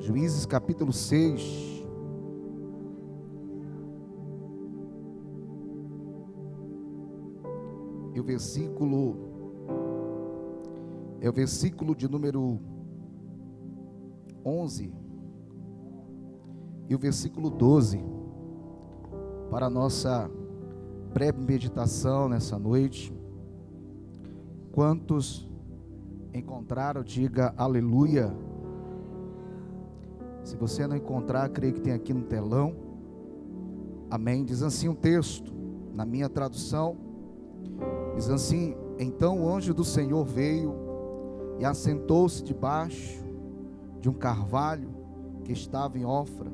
Juízes capítulo 6. E o versículo de número 11 e o versículo 12 para a nossa breve meditação nessa noite. Quantos encontraram, diga aleluia. Se você não encontrar, creio que tem aqui no telão. Amém. Diz assim um texto, na minha tradução, diz assim: então o anjo do Senhor veio e assentou-se debaixo de um carvalho que estava em Ofra,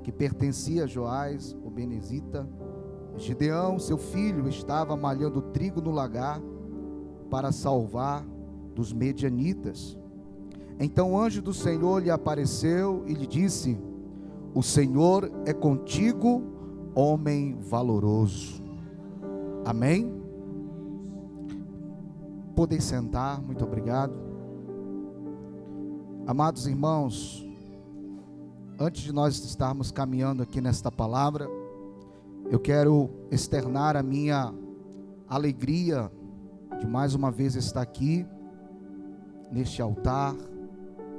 que pertencia a Joás, o benezita. Gideão, seu filho, estava malhando trigo no lagar para salvar dos medianitas. Então o anjo do Senhor lhe apareceu e lhe disse: o Senhor é contigo, homem valoroso. Amém? Podem sentar, muito obrigado. Amados irmãos, antes de nós estarmos caminhando aqui nesta palavra, eu quero externar a minha alegria de mais uma vez estar aqui, neste altar,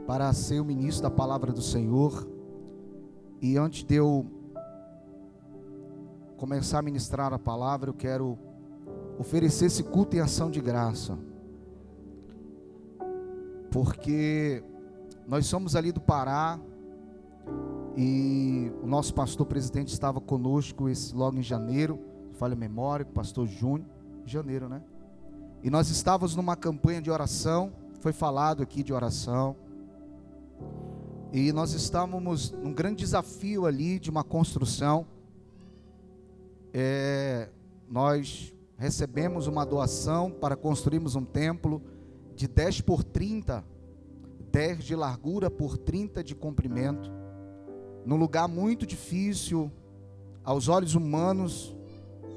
para ser o ministro da palavra do Senhor. E antes de eu começar a ministrar a palavra, eu quero oferecer esse culto em ação de graça, porque nós somos ali do Pará, e o nosso pastor presidente estava conosco logo em janeiro, falha a memória, o pastor Júnior, janeiro, né? E nós estávamos numa campanha de oração, foi falado aqui de oração, e nós estávamos num grande desafio ali de uma construção. Nós recebemos uma doação para construirmos um templo de 10 por 30, 10 de largura por 30 de comprimento, num lugar muito difícil, aos olhos humanos,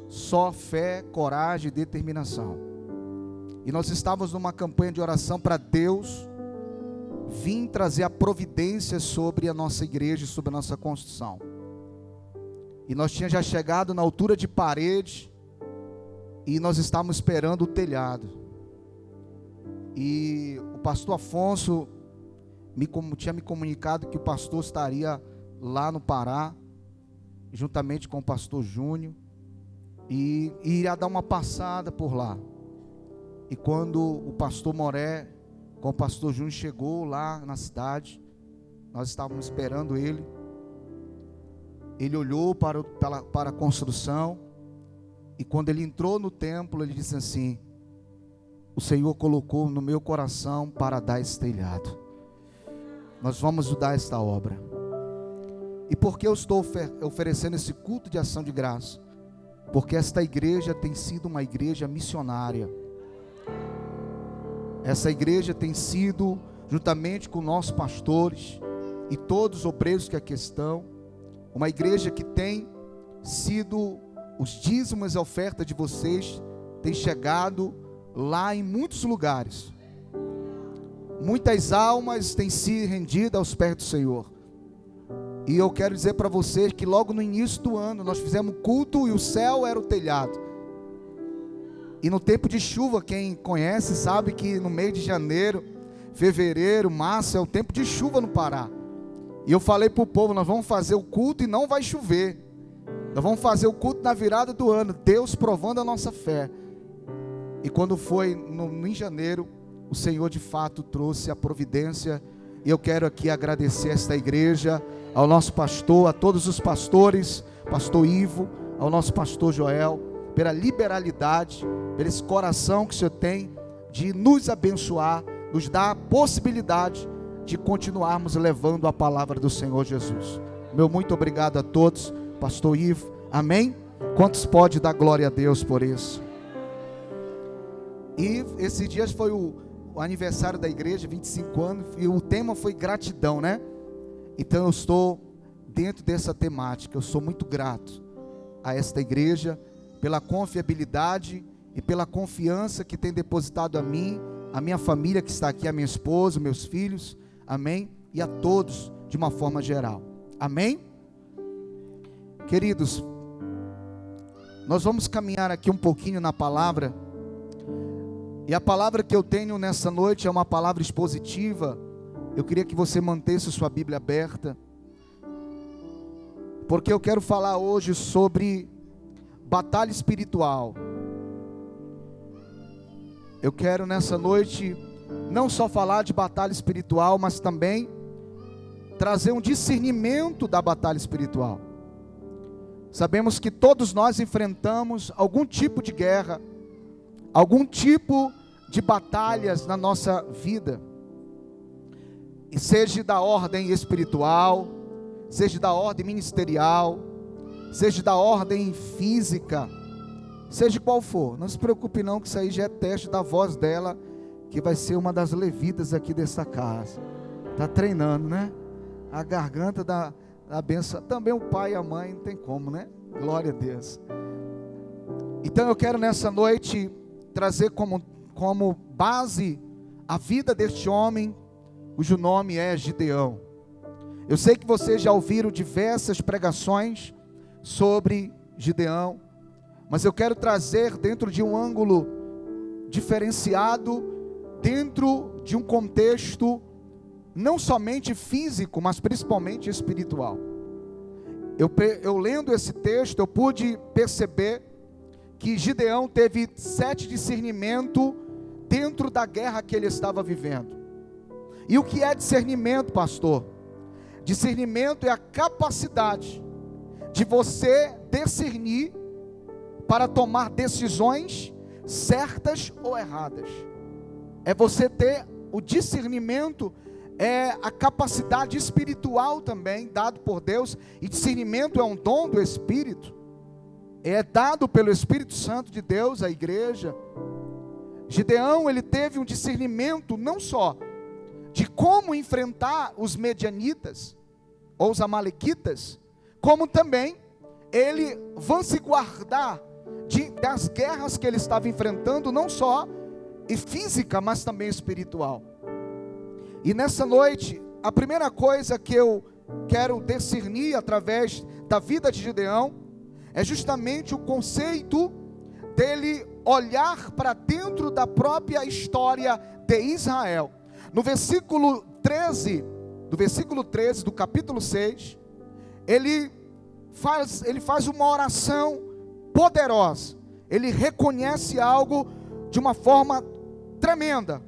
só fé, coragem e determinação. E nós estávamos numa campanha de oração para Deus vir trazer a providência sobre a nossa igreja e sobre a nossa construção. E nós tínhamos já chegado na altura de parede, e nós estávamos esperando o telhado. E o pastor Afonso tinha me comunicado que o pastor estaria lá no Pará, juntamente com o pastor Júnior, e iria dar uma passada por lá. E quando o pastor Moré com o pastor Júnior chegou lá na cidade, nós estávamos esperando ele. Ele olhou para a construção, e quando ele entrou no templo, ele disse assim: o Senhor colocou no meu coração para dar esse telhado. Nós vamos dar esta obra. E por que eu estou oferecendo esse culto de ação de graça? Porque esta igreja tem sido uma igreja missionária. Essa igreja tem sido, juntamente com nossos pastores e todos os obreiros que aqui estão, uma igreja que tem sido, os dízimos e a oferta de vocês tem chegado lá em muitos lugares. Muitas almas têm se rendido aos pés do Senhor. E eu quero dizer para vocês que logo no início do ano nós fizemos culto e o céu era o telhado. E no tempo de chuva, quem conhece sabe que no mês de janeiro, fevereiro, março é o tempo de chuva no Pará. E eu falei para o povo: nós vamos fazer o culto e não vai chover. Nós vamos fazer o culto na virada do ano, Deus provando a nossa fé. E quando foi em janeiro, o Senhor de fato trouxe a providência. E eu quero aqui agradecer a esta igreja, ao nosso pastor, a todos os pastores, pastor Ivo, ao nosso pastor Joel, pela liberalidade, pelo esse coração que o Senhor tem de nos abençoar, nos dar a possibilidade de continuarmos levando a palavra do Senhor Jesus. Meu muito obrigado a todos, pastor Ivo, amém? Quantos pode dar glória a Deus por isso? E esses dias foi o aniversário da igreja, 25 anos, e o tema foi gratidão, né? Então eu estou dentro dessa temática. Eu sou muito grato a esta igreja pela confiabilidade e pela confiança que tem depositado a mim, a minha família que está aqui, a minha esposa, meus filhos, amém? E a todos de uma forma geral. Amém? Queridos, nós vamos caminhar aqui um pouquinho na palavra, e a palavra que eu tenho nessa noite é uma palavra expositiva. Eu queria que você mantesse sua Bíblia aberta, porque eu quero falar hoje sobre batalha espiritual. Eu quero nessa noite não só falar de batalha espiritual, mas também trazer um discernimento da batalha espiritual. Sabemos que todos nós enfrentamos algum tipo de guerra, algum tipo de batalhas na nossa vida, e seja da ordem espiritual, seja da ordem ministerial, seja da ordem física, seja qual for. Não se preocupe não, que isso aí já é teste da voz dela, que vai ser uma das levitas aqui dessa casa. Está treinando, né? A garganta da benção. Também o pai e a mãe, não tem como, né? Glória a Deus. Então eu quero nessa noite trazer como base a vida deste homem, cujo nome é Gideão. Eu sei que vocês já ouviram diversas pregações sobre Gideão, mas eu quero trazer dentro de um ângulo diferenciado, dentro de um contexto não somente físico, mas principalmente espiritual. Eu lendo esse texto, eu pude perceber que Gideão teve 7 discernimentos dentro da guerra que ele estava vivendo. E o que é discernimento, pastor? Discernimento é a capacidade de você discernir para tomar decisões certas ou erradas. É você ter o discernimento, é a capacidade espiritual também, dado por Deus. E discernimento é um dom do Espírito, é dado pelo Espírito Santo de Deus à igreja. Gideão, ele teve um discernimento não só de como enfrentar os medianitas ou os amalequitas, como também ele vai se guardar das guerras que ele estava enfrentando, não só física, mas também espiritual. E nessa noite, a primeira coisa que eu quero discernir através da vida de Gideão é justamente o conceito dele olhar para dentro da própria história de Israel. No versículo 13 do capítulo 6, ele faz uma oração poderosa. Ele reconhece algo de uma forma tremenda.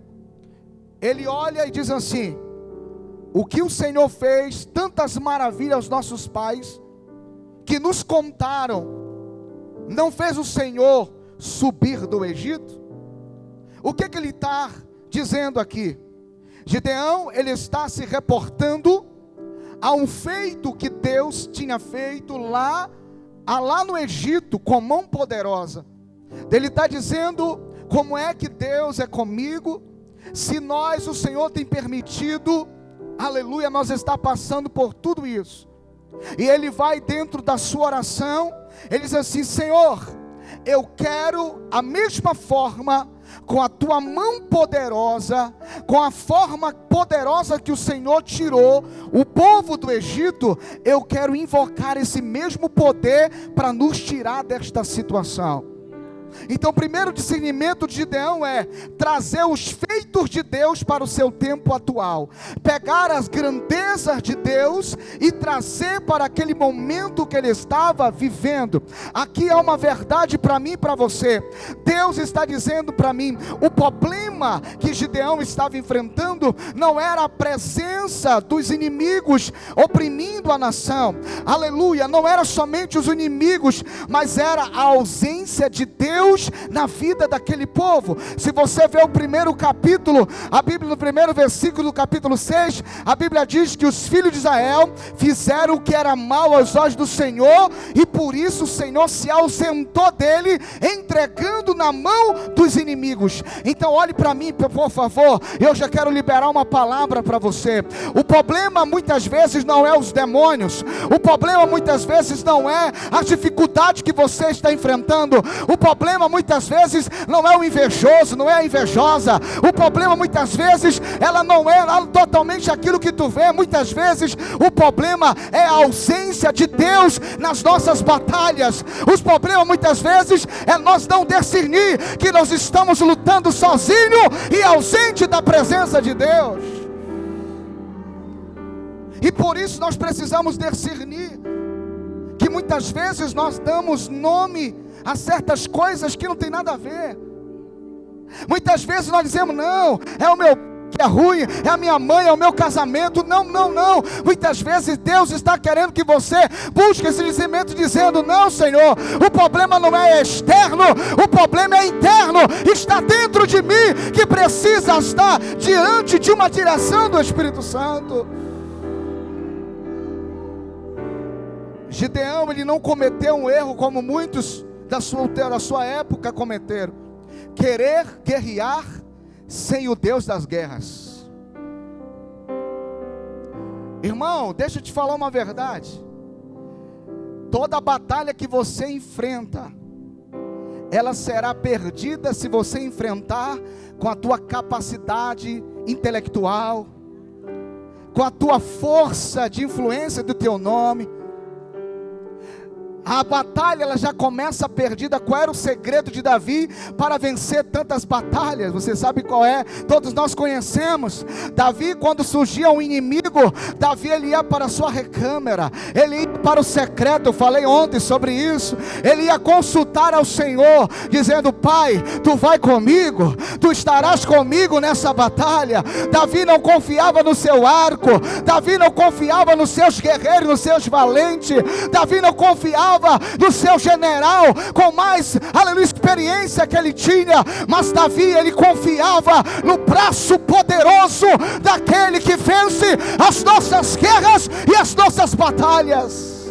Ele olha e diz assim: o que o Senhor fez, tantas maravilhas aos nossos pais, que nos contaram, não fez o Senhor subir do Egito? O que ele está dizendo aqui? Gideão, ele está se reportando a um feito que Deus tinha feito lá no Egito, com mão poderosa. Ele está dizendo como é que Deus é comigo, se o Senhor tem permitido, aleluia, nós está passando por tudo isso. E ele vai dentro da sua oração, ele diz assim: Senhor, eu quero a mesma forma, com a tua mão poderosa, com a forma poderosa que o Senhor tirou o povo do Egito, eu quero invocar esse mesmo poder para nos tirar desta situação. Então o primeiro discernimento de Gideão é trazer os feitos de Deus para o seu tempo atual, pegar as grandezas de Deus e trazer para aquele momento que ele estava vivendo. Aqui há uma verdade para mim e para você. Deus está dizendo para mim, o problema que Gideão estava enfrentando não era a presença dos inimigos oprimindo a nação, aleluia, não era somente os inimigos, mas era a ausência de Deus na vida daquele povo. Se você vê o primeiro capítulo, a Bíblia, no primeiro versículo do capítulo 6, a Bíblia diz que os filhos de Israel fizeram o que era mal aos olhos do Senhor, e por isso o Senhor se ausentou dele, entregando na mão dos inimigos. Então olhe para mim, por favor, eu já quero liberar uma palavra para você. O problema muitas vezes não é os demônios, o problema muitas vezes não é a dificuldade que você está enfrentando, o problema problema muitas vezes não é o invejoso, não é a invejosa. O problema muitas vezes, ela não é totalmente aquilo que tu vê. Muitas vezes o problema é a ausência de Deus nas nossas batalhas. Os problemas muitas vezes é nós não discernir que nós estamos lutando sozinho e ausente da presença de Deus. E por isso nós precisamos discernir que muitas vezes nós damos nome a certas coisas que não tem nada a ver. Muitas vezes nós dizemos: não, é o meu que é ruim, é a minha mãe, é o meu casamento. Não. Muitas vezes Deus está querendo que você busque esse discernimento, dizendo: não, Senhor, o problema não é externo, o problema é interno, está dentro de mim, que precisa estar diante de uma direção do Espírito Santo. Gideão, ele não cometeu um erro como muitos da sua época cometeram: querer guerrear sem o Deus das guerras. Irmão, deixa eu te falar uma verdade. Toda batalha que você enfrenta, ela será perdida se você enfrentar com a tua capacidade intelectual, com a tua força de influência do teu nome. A batalha, ela já começa perdida. Qual era o segredo de Davi para vencer tantas batalhas? Você sabe qual é? Todos nós conhecemos. Davi, quando surgia um inimigo, Davi, ele ia para a sua recâmara, ele ia para o secreto. Eu falei ontem sobre isso. Ele ia consultar ao Senhor, dizendo: Pai, tu vai comigo, tu estarás comigo nessa batalha. Davi não confiava no seu arco, Davi não confiava nos seus guerreiros, nos seus valentes. Davi não confiava do seu general com mais, aleluia, experiência que ele tinha. Mas Davi, ele confiava no braço poderoso daquele que vence as nossas guerras e as nossas batalhas.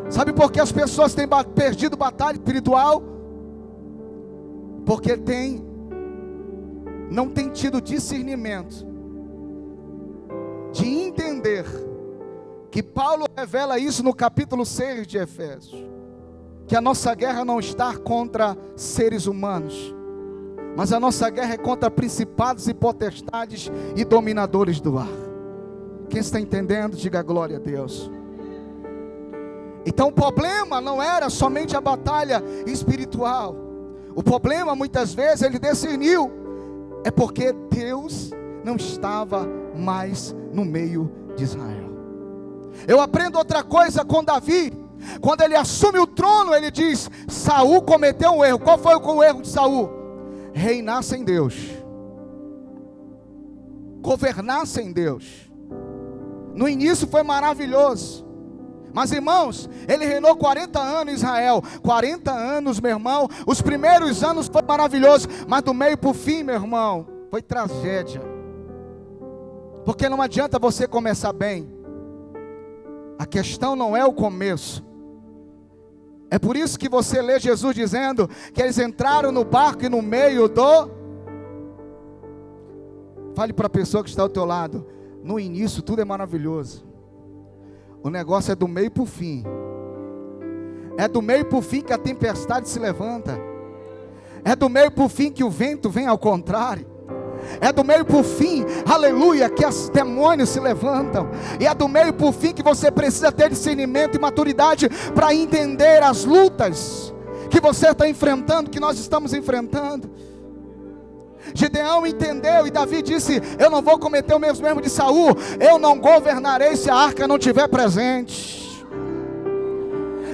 Sabe por que as pessoas têm perdido batalha espiritual? Porque não tem tido discernimento de entender que Paulo revela isso no capítulo 6 de Efésios, que a nossa guerra não está contra seres humanos, mas a nossa guerra é contra principados e potestades e dominadores do ar. Quem está entendendo, diga glória a Deus. Então o problema não era somente a batalha espiritual. O problema, muitas vezes, ele discerniu, é porque Deus não estava mais no meio de Israel. Eu aprendo outra coisa com Davi. Quando ele assume o trono, ele diz: Saul cometeu um erro. Qual foi o erro de Saul? Reinar sem Deus, governar sem Deus. No início foi maravilhoso, mas irmãos, ele reinou 40 anos em Israel. 40 anos, meu irmão. Os primeiros anos foi maravilhoso, mas do meio para o fim, meu irmão, foi tragédia. Porque não adianta você começar bem, a questão não é o começo. É por isso que você lê Jesus dizendo que eles entraram no barco e no meio do... Fale para a pessoa que está ao teu lado: no início tudo é maravilhoso, o negócio é do meio para o fim. É do meio para o fim que a tempestade se levanta. É do meio para o fim que o vento vem ao contrário. É do meio para o fim, aleluia, que os demônios se levantam. E é do meio para o fim que você precisa ter discernimento e maturidade para entender as lutas que você está enfrentando, que nós estamos enfrentando. Gideão entendeu, e Davi disse: eu não vou cometer o mesmo erro de Saul. Eu não governarei se a arca não estiver presente.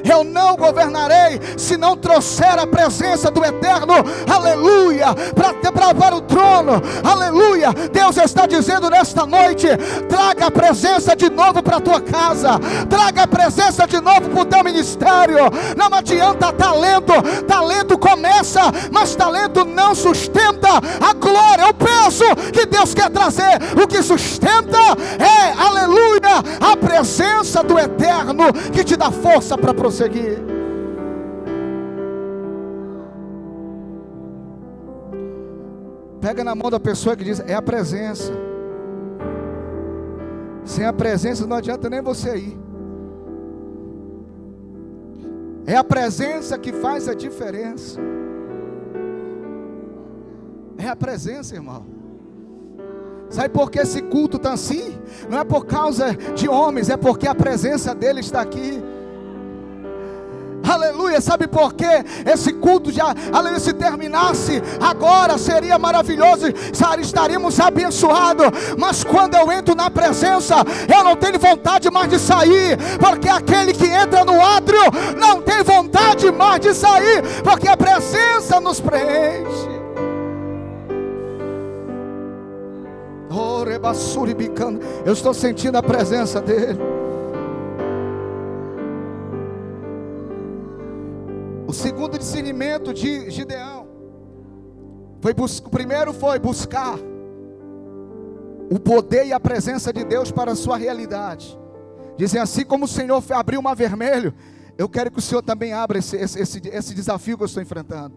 Eu não governarei se não trouxer a presença do Eterno, aleluia, para o trono, aleluia. Deus está dizendo nesta noite: traga a presença de novo para a tua casa, traga a presença de novo para o teu ministério. Não adianta talento começa, mas talento não sustenta a glória, o peso que Deus quer trazer. O que sustenta é, aleluia, a presença do Eterno, que te dá força para prosseguir. Pega na mão da pessoa que diz: é a presença. Sem a presença não adianta nem você ir. É a presença que faz a diferença. É a presença, irmão. Sabe por que esse culto está assim? Não é por causa de homens, é porque a presença dele está aqui. Aleluia, sabe por quê? Esse culto já, aleluia, se terminasse agora seria maravilhoso, estaríamos abençoados. Mas quando eu entro na presença, eu não tenho vontade mais de sair, porque aquele que entra no átrio não tem vontade mais de sair, porque a presença nos preenche. Oh, rebassuri bicando, eu estou sentindo a presença dele. O segundo discernimento de Gideão o primeiro foi buscar o poder e a presença de Deus para a sua realidade. Dizem assim como o Senhor abriu o mar vermelho, eu quero que o Senhor também abra esse desafio que eu estou enfrentando.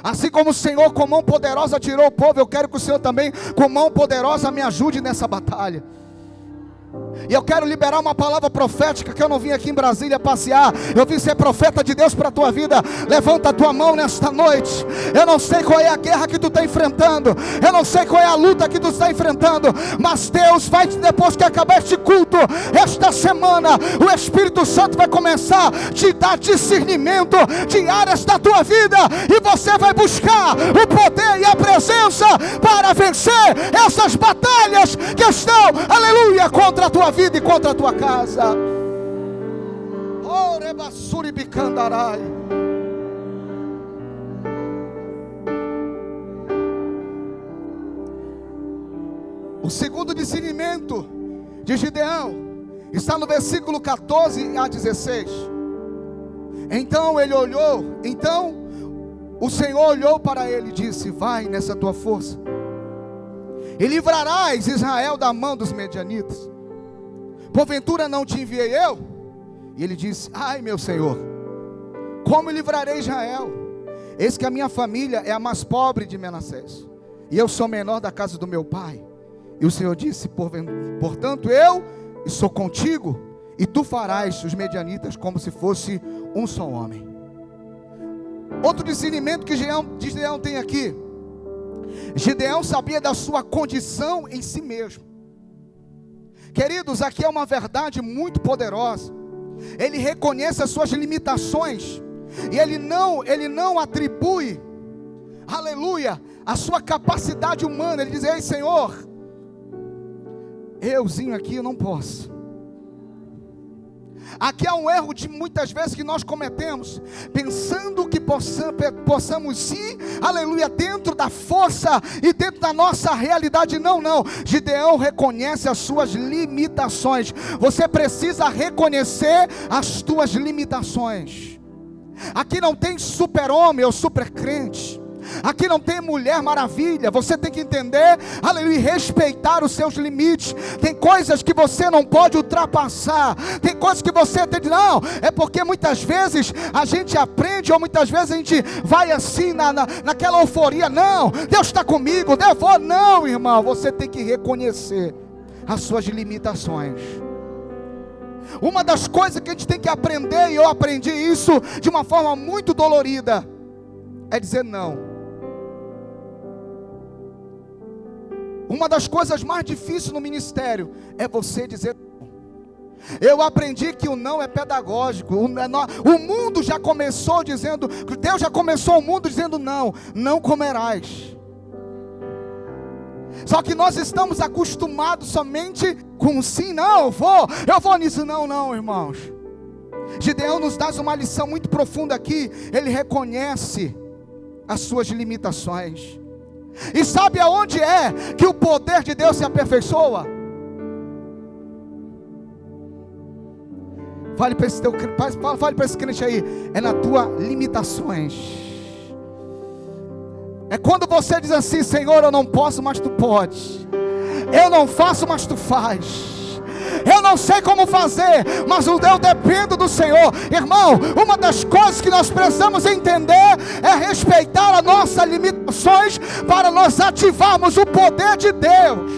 Assim como o Senhor com mão poderosa tirou o povo, eu quero que o Senhor também com mão poderosa me ajude nessa batalha. E eu quero liberar uma palavra profética, que eu não vim aqui em Brasília passear, eu vim ser profeta de Deus para a tua vida. Levanta a tua mão nesta noite. Eu não sei qual é a guerra que tu está enfrentando, eu não sei qual é a luta que tu está enfrentando, mas Deus vai, depois que acabar este culto, esta semana, o Espírito Santo vai começar a te dar discernimento de áreas da tua vida, e você vai buscar o poder e a presença para vencer essas batalhas que estão, aleluia, contra a tua vida e contra a tua casa. Oh, rebassuri bicandarai. O segundo discernimento de Gideão está no versículo 14 a 16. Então o Senhor olhou para ele e disse: vai nessa tua força, e livrarás Israel da mão dos medianitas. Porventura não te enviei eu? E ele disse: ai, meu Senhor, como livrarei Israel? Eis que a minha família é a mais pobre de Manassés, e eu sou menor da casa do meu pai. E o Senhor disse: portanto eu estou contigo, e tu farás os medianitas como se fosse um só homem. Outro discernimento que Gideão tem aqui. Gideão sabia da sua condição em si mesmo. Queridos, aqui é uma verdade muito poderosa. Ele reconhece as suas limitações, e ele não atribui, aleluia, a sua capacidade humana. Ele diz: ei, Senhor, euzinho aqui eu não posso. Aqui há um erro de muitas vezes que nós cometemos, pensando que possamos ir, aleluia, dentro da força e dentro da nossa realidade. Não. Gideão reconhece as suas limitações. Você precisa reconhecer as tuas limitações. Aqui não tem super-homem ou super-crente. Aqui não tem mulher maravilha. Você tem que entender, aleluia, e respeitar os seus limites. Tem coisas que você não pode ultrapassar. Tem coisas que você tem de não. É porque muitas vezes a gente aprende, ou muitas vezes a gente vai assim naquela euforia. Não, Deus está comigo, Deus vou. Não, irmão, você tem que reconhecer as suas limitações. Uma das coisas que a gente tem que aprender, e eu aprendi isso de uma forma muito dolorida, é dizer não. Uma das coisas mais difíceis no ministério é você dizer não. Eu aprendi que o não é pedagógico. O mundo já começou dizendo, Deus já começou o mundo dizendo não, não comerás. Só que nós estamos acostumados somente com sim, não, eu vou nisso. Não, irmãos. Gideão nos dá uma lição muito profunda aqui. Ele reconhece as suas limitações. E sabe aonde é que o poder de Deus se aperfeiçoa? Fale para esse crente aí. É na tua limitações. É quando você diz assim: Senhor, eu não posso, mas tu pode. Eu não faço, mas tu faz. Eu não sei como fazer, mas eu dependo do Senhor. Irmão, uma das coisas que nós precisamos entender é respeitar as nossas limitações, para nós ativarmos o poder de Deus.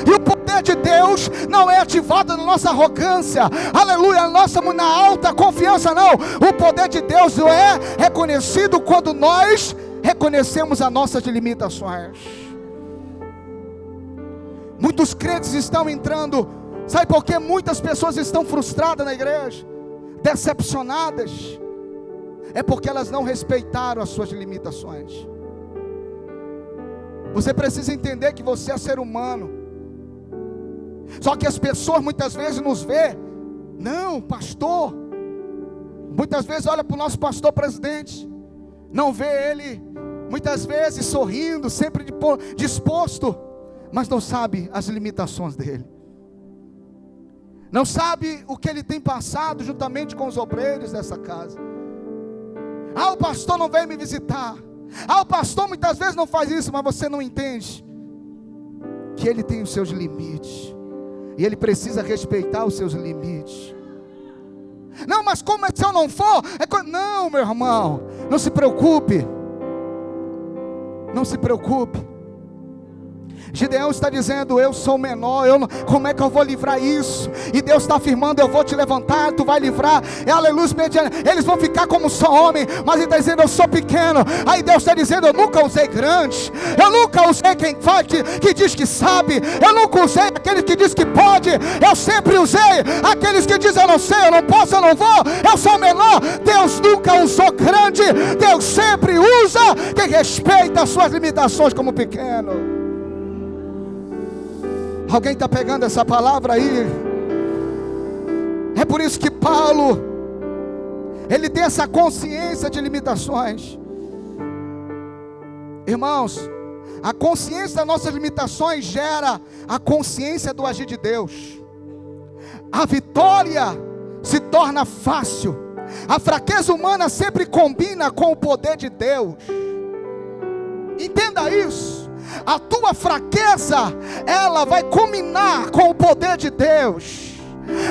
E o poder poder de Deus não é ativado na nossa arrogância, aleluia, na alta confiança, não. O poder de Deus é reconhecido quando nós reconhecemos as nossas limitações. Muitos crentes estão entrando, sabe por quê? Muitas pessoas estão frustradas na igreja, decepcionadas, é porque elas não respeitaram as suas limitações. Você precisa entender que você é ser humano. Só que as pessoas muitas vezes nos vê, não, pastor, muitas vezes olha para o nosso pastor presidente, não vê ele muitas vezes sorrindo, sempre disposto, mas não sabe as limitações dele, não sabe o que ele tem passado juntamente com os obreiros dessa casa. O pastor não veio me visitar, o pastor muitas vezes não faz isso, mas você não entende que ele tem os seus limites, e ele precisa respeitar os seus limites. Não, mas como é que se eu não for? Não, meu irmão, não se preocupe, não se preocupe. Gideão está dizendo, eu sou menor, como é que eu vou livrar isso? E Deus está afirmando, eu vou te levantar, tu vai livrar, aleluia. Eles vão ficar como só homem, mas ele está dizendo, eu sou pequeno. Aí Deus está dizendo, eu nunca usei grandes, eu nunca usei quem faz, que diz que sabe, eu nunca usei aquele que diz que pode, eu sempre usei aqueles que dizem, eu não sei, eu não posso, eu não vou, eu sou menor. Deus nunca usou grande, Deus sempre usa quem respeita as suas limitações como pequeno. Alguém está pegando essa palavra aí? É por isso que Paulo, ele tem essa consciência de limitações. Irmãos, a consciência das nossas limitações gera a consciência do agir de Deus. A vitória se torna fácil. A fraqueza humana sempre combina com o poder de Deus. Entenda isso. A tua fraqueza, ela vai combinar com o poder de Deus.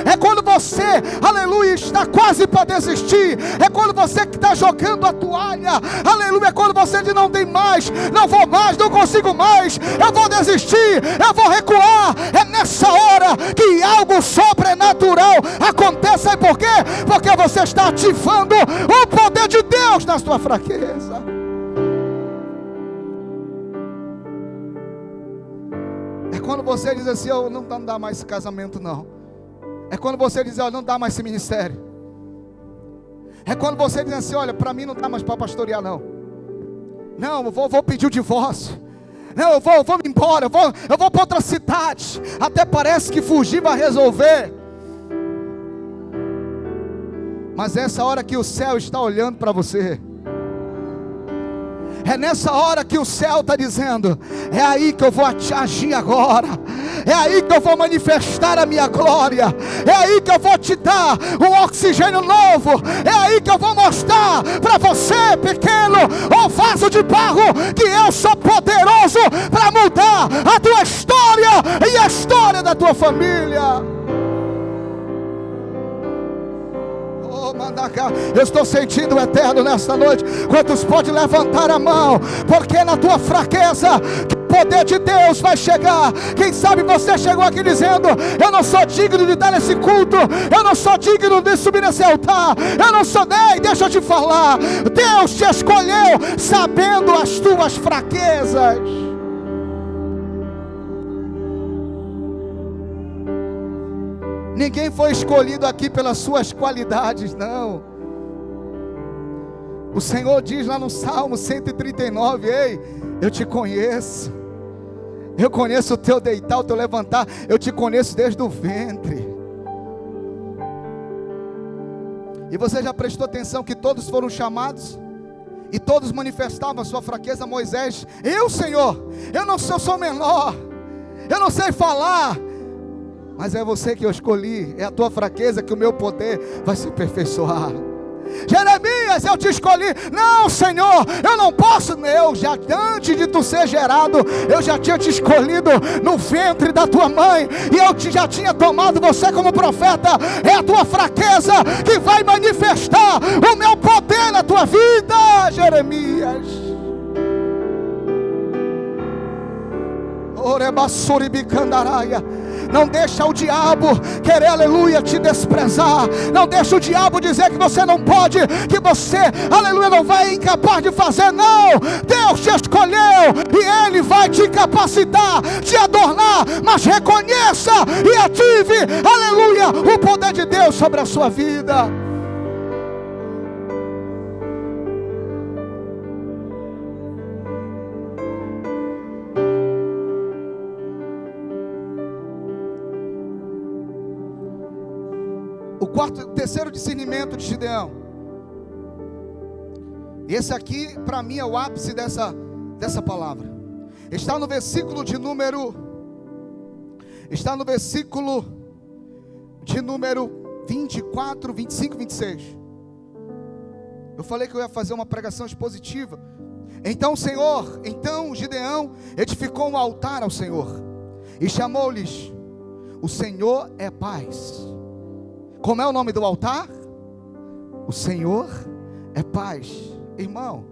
É quando você, aleluia, está quase para desistir. É quando você que está jogando a toalha, aleluia. É quando você diz, não tem mais, não vou mais, não consigo mais, eu vou desistir, eu vou recuar. É nessa hora que algo sobrenatural acontece. Sabe por quê? Porque você está ativando o poder de Deus na sua fraqueza. É quando você diz assim, não dá mais esse casamento não. É quando você diz, não dá mais esse ministério. É quando você diz assim, olha, para mim não dá mais para pastorear não. Não, eu vou pedir o divórcio. Não, eu vou me embora, eu vou para outra cidade. Até parece que fugir vai resolver. Mas é essa hora que o céu está olhando para você. É nessa hora que o céu está dizendo, é aí que eu vou agir agora, é aí que eu vou manifestar a minha glória, é aí que eu vou te dar um oxigênio novo, é aí que eu vou mostrar para você, pequeno, ó vaso de barro, que eu sou poderoso para mudar a tua história e a história da tua família. Eu estou sentindo o eterno nesta noite. Quantos podem levantar a mão? Porque na tua fraqueza o poder de Deus vai chegar. Quem sabe você chegou aqui dizendo, eu não sou digno de dar esse culto, eu não sou digno de subir nesse altar, eu não sou nem, deixa eu te falar, Deus te escolheu sabendo as tuas fraquezas. Ninguém foi escolhido aqui pelas suas qualidades, não. O Senhor diz lá no Salmo 139, ei, eu te conheço. Eu conheço o teu deitar, o teu levantar, eu te conheço desde o ventre. E você já prestou atenção que todos foram chamados? E todos manifestavam a sua fraqueza. Moisés, Senhor, eu não sou menor, eu não sei falar, mas é você que eu escolhi, é a tua fraqueza que o meu poder vai se aperfeiçoar. Jeremias, eu te escolhi. Não, Senhor, eu não posso. Eu já, antes de tu ser gerado, eu já tinha te escolhido no ventre da tua mãe, e eu já tinha tomado você como profeta. É a tua fraqueza que vai manifestar o meu poder na tua vida, Jeremias. Não deixa o diabo querer, aleluia, te desprezar. Não deixa o diabo dizer que você não pode, que você, aleluia, não vai incapaz de fazer. Não, Deus te escolheu e Ele vai te capacitar, te adornar. Mas reconheça e ative, aleluia, o poder de Deus sobre a sua vida. O terceiro discernimento de Gideão. Esse aqui, para mim, é o ápice dessa palavra. Está no versículo de número 24, 25, 26. Eu falei que eu ia fazer uma pregação expositiva. Então Gideão edificou um altar ao Senhor e chamou-lhes: o Senhor é paz. Como é o nome do altar? O Senhor é paz. Irmão,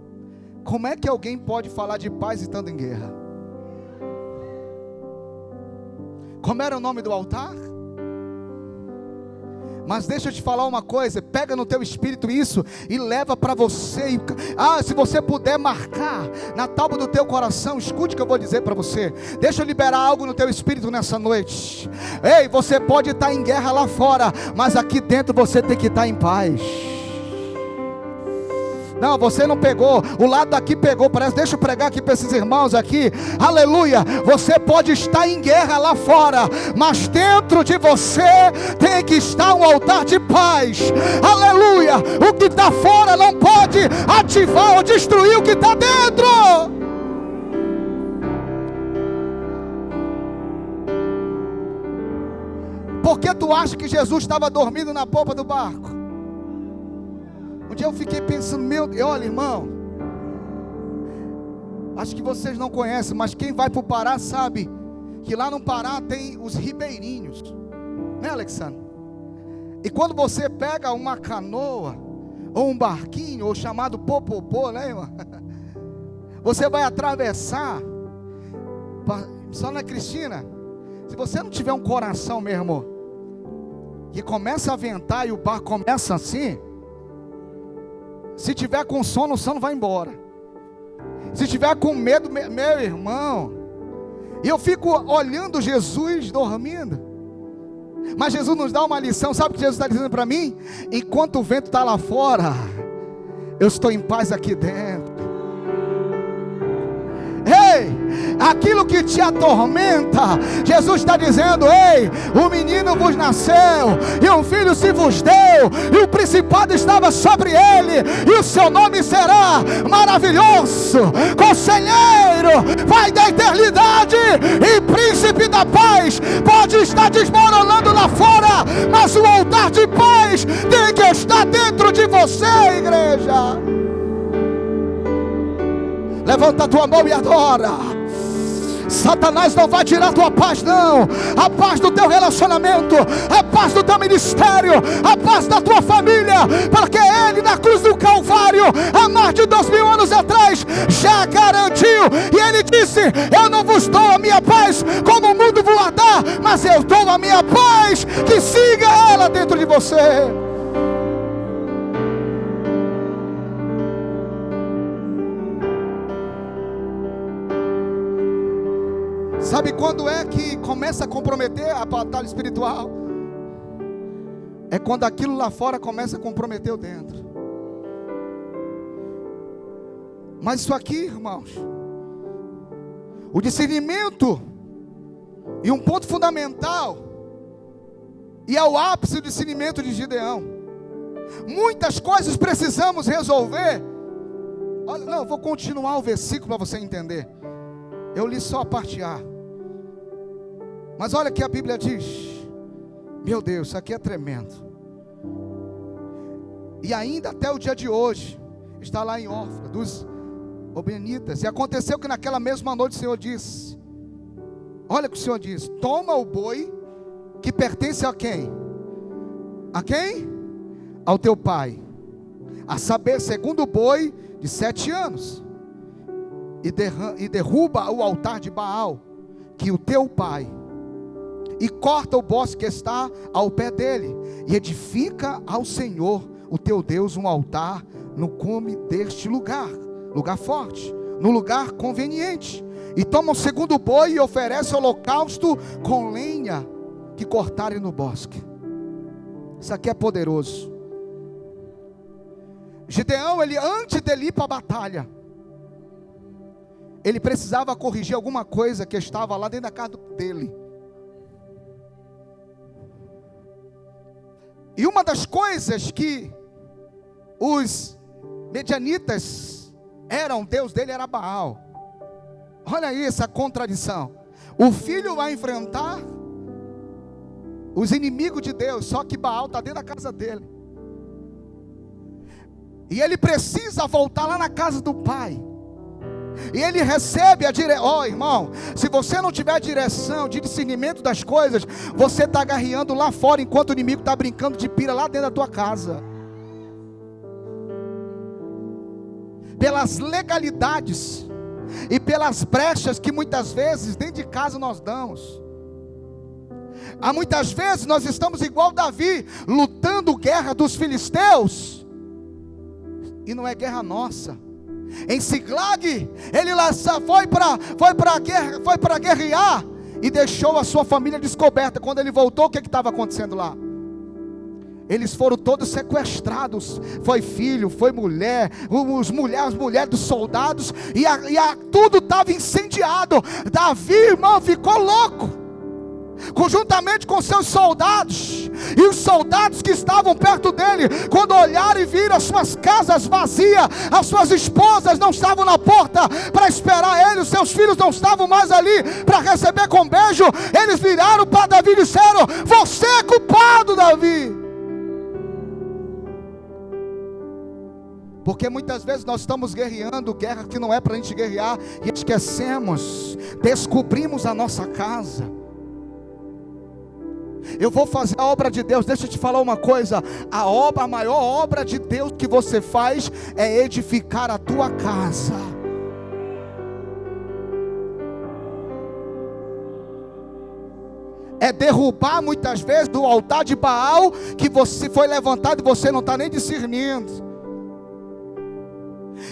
como é que alguém pode falar de paz estando em guerra? Como era o nome do altar? Mas deixa eu te falar uma coisa, pega no teu espírito isso e leva para você. Se você puder marcar na tábua do teu coração, escute o que eu vou dizer para você. Deixa eu liberar algo no teu espírito nessa noite. Ei, você pode estar em guerra lá fora, mas aqui dentro você tem que estar em paz. Não, você não pegou, o lado daqui pegou, parece. Deixa eu pregar aqui para esses irmãos aqui, aleluia. Você pode estar em guerra lá fora, mas dentro de você tem que estar um altar de paz, aleluia. O que está fora não pode ativar ou destruir o que está dentro. Por que tu acha que Jesus estava dormindo na polpa do barco? Um dia eu fiquei pensando, olha, irmão, acho que vocês não conhecem, mas quem vai para o Pará sabe que lá no Pará tem os ribeirinhos, né, Alexandre? E quando você pega uma canoa ou um barquinho, ou chamado popopô, né, irmão? Você vai atravessar. Só na Cristina, se você não tiver um coração, meu irmão, que começa a ventar e o barco começa assim, se tiver com sono, o sono vai embora. Se tiver com medo, meu irmão, e eu fico olhando Jesus dormindo. Mas Jesus nos dá uma lição. Sabe o que Jesus está dizendo para mim? Enquanto o vento está lá fora, eu estou em paz aqui dentro. Ei, aquilo que te atormenta, Jesus está dizendo: ei, o menino vos nasceu, e um filho se vos deu, e o principado estava sobre ele, e o seu nome será maravilhoso, conselheiro, pai da eternidade, e príncipe da paz. Pode estar desmoronando lá fora, mas o altar de paz tem que estar dentro de você, igreja. Levanta a tua mão e adora. Satanás não vai tirar a tua paz, não. A paz do teu relacionamento, a paz do teu ministério, a paz da tua família, porque Ele na cruz do Calvário, há mais de 2000 anos atrás, já garantiu. E Ele disse: eu não vos dou a minha paz como o mundo vos dá, mas eu dou a minha paz, que siga ela dentro de você. Sabe quando é que começa a comprometer a batalha espiritual? É quando aquilo lá fora começa a comprometer o dentro. Mas isso aqui, irmãos, o discernimento, e um ponto fundamental, e é o ápice do discernimento de Gideão. Muitas coisas precisamos resolver. Olha, não, eu vou continuar o versículo para você entender. Eu li só a parte A. Mas olha que a Bíblia diz. Meu Deus, isso aqui é tremendo. E ainda até o dia de hoje, está lá em Ofra, dos Obenitas. E aconteceu que naquela mesma noite o Senhor disse: olha o que o Senhor diz: toma o boi que pertence a quem? A quem? Ao teu pai. A saber, segundo o boi de 7 anos. E derruba o altar de Baal, que o teu pai e corta o bosque que está ao pé dele, e edifica ao Senhor, o teu Deus, um altar no cume deste lugar, lugar forte, no lugar conveniente. E toma o segundo boi e oferece holocausto com lenha que cortarem no bosque. Isso aqui é poderoso. Gideão, ele, antes dele ir para a batalha, ele precisava corrigir alguma coisa que estava lá dentro da casa dele. E uma das coisas que os medianitas eram, Deus dele era Baal. Olha aí essa contradição. O filho vai enfrentar os inimigos de Deus, só que Baal está dentro da casa dele. E ele precisa voltar lá na casa do pai. E ele recebe a direção. Irmão, se você não tiver direção, de discernimento das coisas, você está agarreando lá fora, enquanto o inimigo está brincando de pira lá dentro da tua casa. Pelas legalidades e pelas brechas que muitas vezes dentro de casa nós damos. Há muitas vezes nós estamos igual Davi, lutando guerra dos filisteus, e não é guerra nossa. Em Ziklag, ele lá foi para guerrear e deixou a sua família descoberta. Quando ele voltou, o que estava acontecendo lá? Eles foram todos sequestrados. Foi filho, foi mulher, as mulheres dos soldados, e tudo estava incendiado. Davi, irmão, ficou louco, conjuntamente com seus soldados. E os soldados que estavam perto dele, quando olharam e viram as suas casas vazias, as suas esposas não estavam na porta para esperar ele, os seus filhos não estavam mais ali para receber com beijo, eles viraram para Davi e disseram: você é culpado, Davi. Porque muitas vezes nós estamos guerreando guerra que não é para a gente guerrear, e esquecemos, descobrimos a nossa casa. Eu vou fazer a obra de Deus. Deixa eu te falar uma coisa: a maior obra de Deus que você faz é edificar a tua casa. É derrubar muitas vezes do altar de Baal que você foi levantado e você não está nem discernindo.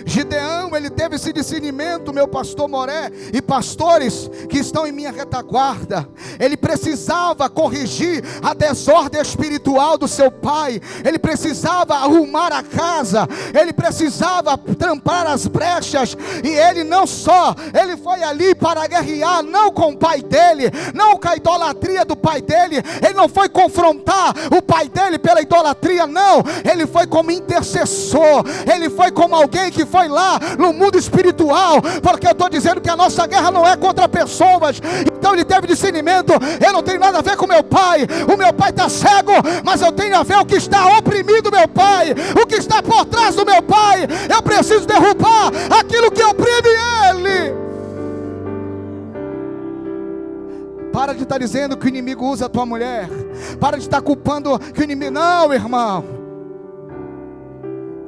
Gideão, ele teve esse discernimento, meu pastor Moré, e pastores que estão em minha retaguarda. Ele precisava corrigir a desordem espiritual do seu pai. Ele precisava arrumar a casa. Ele precisava tampar as brechas. E ele não só, ele foi ali para guerrear, não com o pai dele, não com a idolatria do pai dele. Ele não foi confrontar o pai dele pela idolatria, não. Ele foi como intercessor. Ele foi como alguém que foi lá no mundo espiritual, porque eu estou dizendo que a nossa guerra não é contra pessoas. Então ele teve discernimento: eu não tenho nada a ver com meu pai, o meu pai está cego, mas eu tenho a ver o que está oprimindo meu pai, o que está por trás do meu pai. Eu preciso derrubar aquilo que oprime ele. Para de estar dizendo que o inimigo usa a tua mulher, para de estar culpando que o inimigo, não, irmão.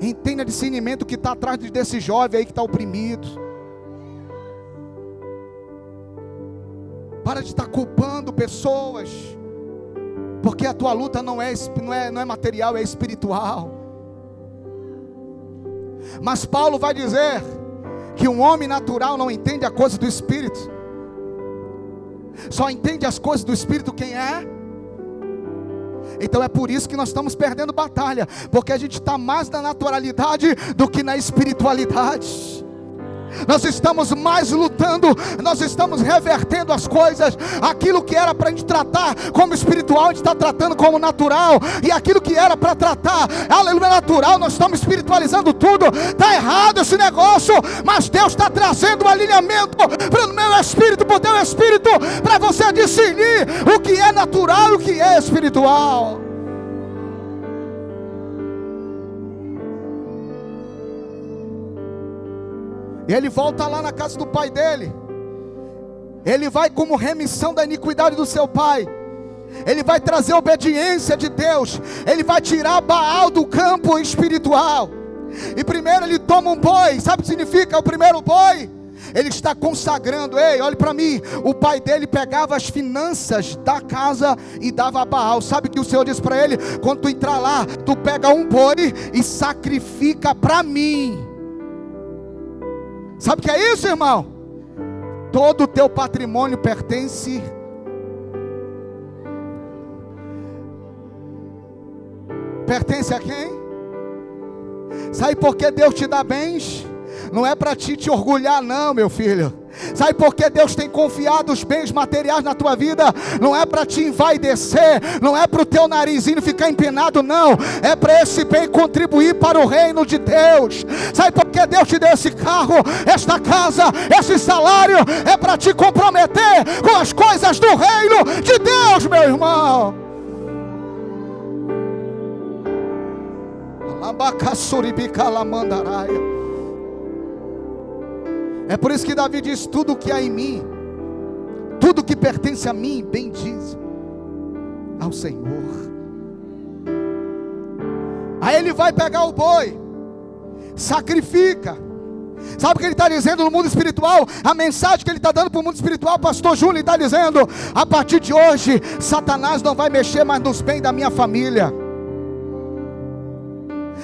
Entenda discernimento que está atrás desse jovem aí que está oprimido. Para de estar culpando pessoas, porque a tua luta não é material, é espiritual. Mas Paulo vai dizer que um homem natural não entende a coisa do Espírito. Só entende as coisas do Espírito quem é. Então é por isso que nós estamos perdendo batalha, porque a gente está mais na naturalidade do que na espiritualidade. Nós estamos mais lutando, nós estamos revertendo as coisas. Aquilo que era para a gente tratar como espiritual, a gente está tratando como natural. E aquilo que era para tratar, aleluia, natural, nós estamos espiritualizando tudo. Está errado esse negócio, mas Deus está trazendo um alinhamento para o meu espírito, para o teu espírito, para você discernir o que é natural e o que é espiritual. E ele volta lá na casa do pai dele. Ele vai como remissão da iniquidade do seu pai. Ele vai trazer obediência de Deus. Ele vai tirar Baal do campo espiritual. E primeiro ele toma um boi. Sabe o que significa o primeiro boi? Ele está consagrando. Ei, olhe para mim. O pai dele pegava as finanças da casa e dava a Baal. Sabe o que o Senhor disse para ele? Quando tu entrar lá, tu pega um boi e sacrifica para mim. Sabe o que é isso, irmão? Todo o teu patrimônio pertence a quem? Sabe por que Deus te dá bens? Não é para te orgulhar não, meu filho. Sabe por que Deus tem confiado os bens materiais na tua vida? Não é para te envaidecer, não é para o teu narizinho ficar empinado, não. É para esse bem contribuir para o reino de Deus. Sabe por que Deus te deu esse carro, esta casa, esse salário? É para te comprometer com as coisas do reino de Deus, meu irmão. É por isso que Davi diz: tudo que há em mim, tudo que pertence a mim, bendize ao Senhor. Aí ele vai pegar o boi, sacrifica. Sabe o que ele está dizendo no mundo espiritual? A mensagem que ele está dando para o mundo espiritual, pastor Júlio, está dizendo: a partir de hoje, Satanás não vai mexer mais nos bens da minha família.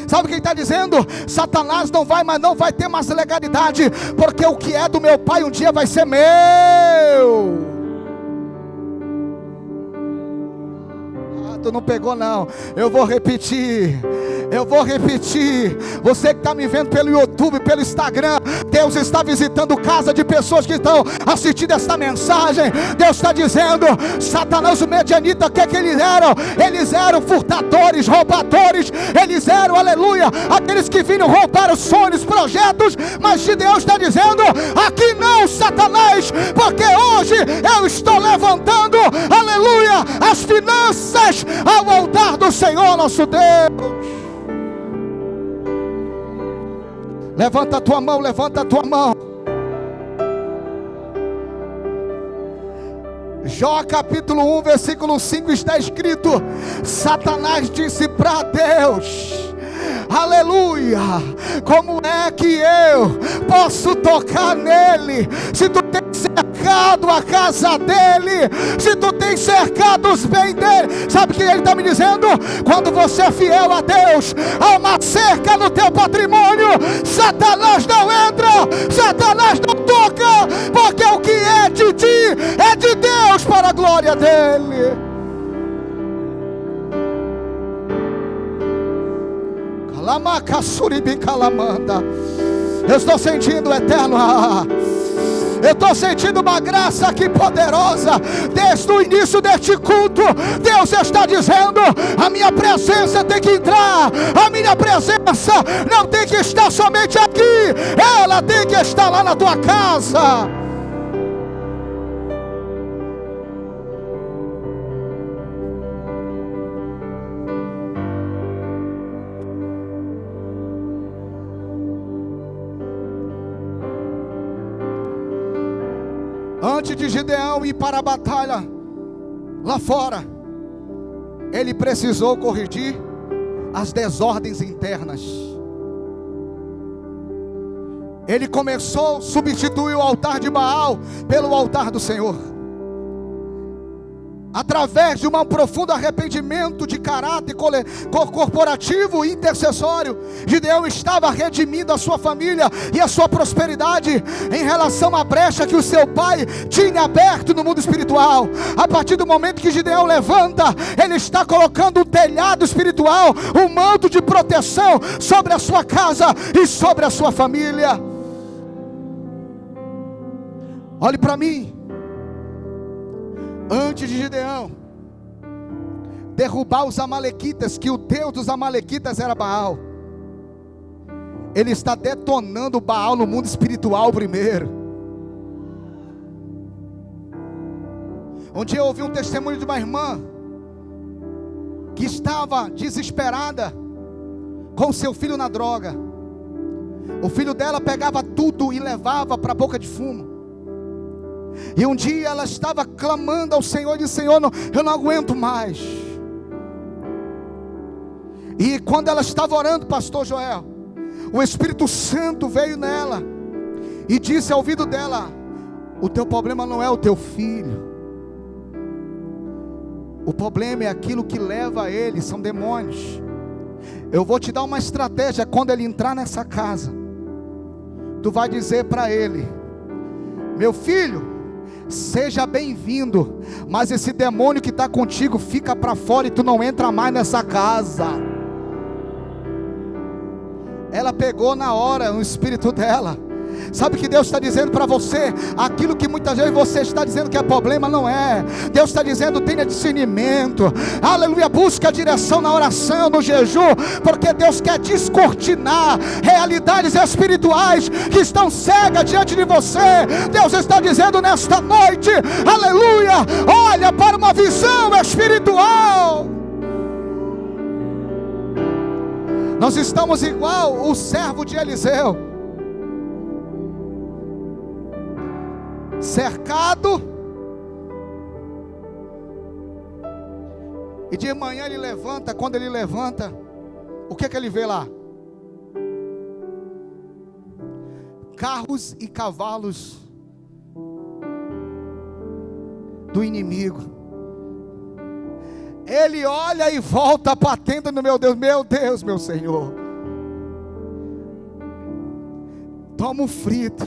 Sabe o que ele está dizendo? Satanás não vai ter mais legalidade, porque o que é do meu pai um dia vai ser meu. Tu não pegou não. Eu vou repetir. Você que está me vendo pelo YouTube, pelo Instagram, Deus está visitando casa de pessoas que estão assistindo esta mensagem. Deus está dizendo: Satanás, o medianita, o que é que eles eram? Eles eram furtadores, roubadores. Eles eram, aleluia, aqueles que vinham roubar os sonhos, projetos. Mas Deus está dizendo: aqui não, Satanás, porque hoje eu estou levantando, aleluia, as finanças ao altar do Senhor nosso Deus. Levanta a tua mão, levanta a tua mão. Jó capítulo 1, versículo 5 está escrito: Satanás disse para Deus: aleluia, como é que eu posso tocar nele, se tu tens cercado a casa dele, se tu tens cercado os bens dele? Sabe o que ele está me dizendo? Quando você é fiel a Deus, há uma cerca no teu patrimônio. Satanás não entra, Satanás não toca, porque o que é de ti é de Deus, para a glória dele. Eu estou sentindo o eterno. Eu estou sentindo uma graça aqui poderosa. Desde o início deste culto, Deus está dizendo: a minha presença tem que entrar. A minha presença não tem que estar somente aqui, ela tem que estar lá na tua casa. Antes de Gideão ir para a batalha lá fora, ele precisou corrigir as desordens internas. Ele começou a substituir o altar de Baal pelo altar do Senhor. Através de um profundo arrependimento de caráter corporativo e intercessório, Gideão estava redimindo a sua família e a sua prosperidade em relação à brecha que o seu pai tinha aberto no mundo espiritual. A partir do momento que Gideão levanta, ele está colocando um telhado espiritual, um manto de proteção sobre a sua casa e sobre a sua família. Olhe para mim. Antes de Gideão derrubar os amalequitas, que o Deus dos amalequitas era Baal, ele está detonando Baal no mundo espiritual primeiro. Um dia eu ouvi um testemunho de uma irmã que estava desesperada com seu filho na droga. O filho dela pegava tudo e levava para a boca de fumo. E um dia ela estava clamando ao Senhor e disse: Senhor, eu não aguento mais. E quando ela estava orando, pastor Joel, o Espírito Santo veio nela e disse ao ouvido dela: o teu problema não é o teu filho, o problema é aquilo que leva a ele, são demônios. Eu vou te dar uma estratégia. Quando ele entrar nessa casa, tu vai dizer para ele: meu filho, seja bem-vindo, mas esse demônio que está contigo fica para fora e tu não entra mais nessa casa. Ela pegou na hora no espírito dela. Sabe o que Deus está dizendo para você? Aquilo que muitas vezes você está dizendo que é problema, não é. Deus está dizendo: tenha discernimento, aleluia, busca a direção na oração, no jejum, porque Deus quer descortinar realidades espirituais que estão cegas diante de você. Deus está dizendo nesta noite, aleluia, olha para uma visão espiritual. Nós estamos igual o servo de Eliseu, cercado, e de manhã ele levanta. Quando ele levanta, o que é que ele vê lá? Carros e cavalos do inimigo. Ele olha e volta para a tenda do meu Deus, meu Senhor. Toma um frito.